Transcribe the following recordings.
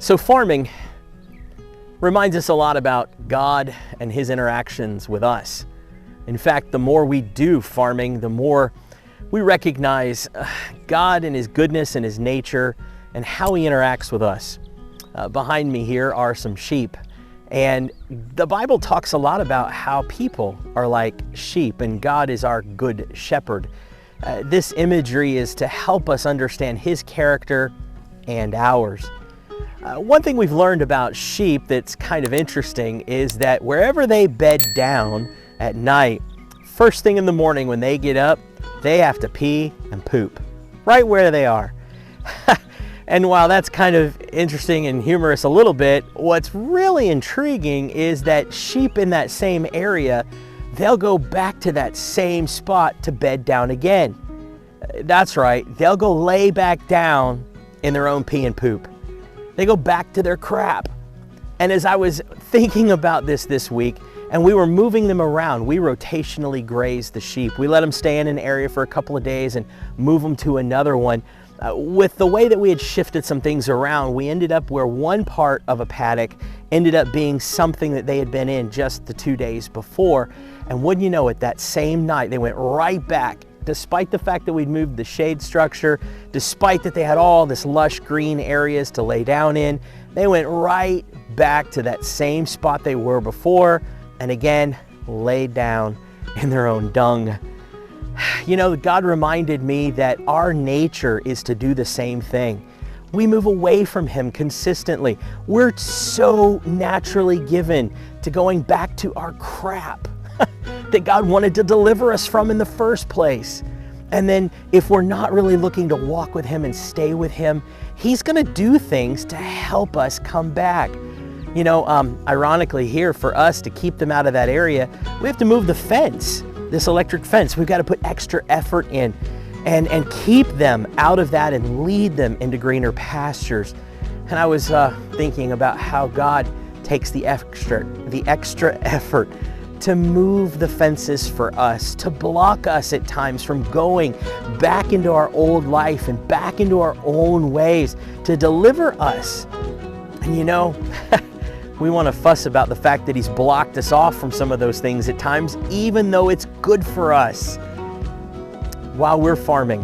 So farming reminds us a lot about God and His interactions with us. In fact, the more we do farming, the more we recognize God and His goodness and His nature and how He interacts with us. Behind me here are some sheep, and the Bible talks a lot about how people are like sheep and God is our good shepherd. This imagery is to help us understand His character and ours. One thing we've learned about sheep that's kind of interesting is that wherever they bed down at night, first thing in the morning when they get up, they have to pee and poop right where they are. And while that's kind of interesting and humorous a little bit, what's really intriguing is that sheep in that same area, they'll go back to that same spot to bed down again. That's right, they'll go lay back down in their own pee and poop. They go back to their crap. And as I was thinking about this week, and we were moving them around, we rotationally grazed the sheep. We let them stay in an area for a couple of days and move them to another one. With the way that we had shifted some things around, we ended up where one part of a paddock ended up being something that they had been in just the 2 days before. And wouldn't you know it, that same night, they went right back. Despite the fact that we'd moved the shade structure, despite that they had all this lush green areas to lay down in, they went right back to that same spot they were before, and again, laid down in their own dung. You know, God reminded me that our nature is to do the same thing. We move away from Him consistently. We're so naturally given to going back to our crap that God wanted to deliver us from in the first place. And then if we're not really looking to walk with Him and stay with Him, He's going to do things to help us come back. You know, ironically here, for us to keep them out of that area, we have to move the fence, this electric fence. We've got to put extra effort in and keep them out of that and lead them into greener pastures. And I was thinking about how God takes the extra effort to move the fences for us, to block us at times from going back into our old life and back into our own ways, to deliver us. And you know, we want to fuss about the fact that He's blocked us off from some of those things at times, even though it's good for us. While we're farming,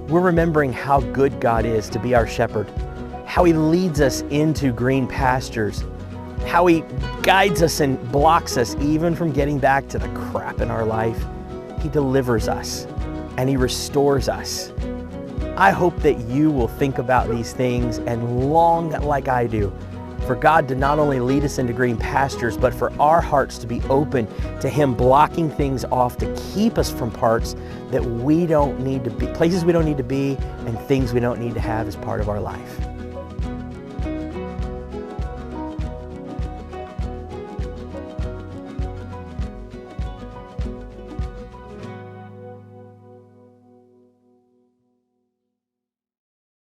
we're remembering how good God is to be our shepherd, how He leads us into green pastures, how He guides us and blocks us even from getting back to the crap in our life. He delivers us and He restores us. I hope that you will think about these things and long like I do for God to not only lead us into green pastures, but for our hearts to be open to Him blocking things off to keep us from parts that we don't need to be, places we don't need to be, and things we don't need to have as part of our life.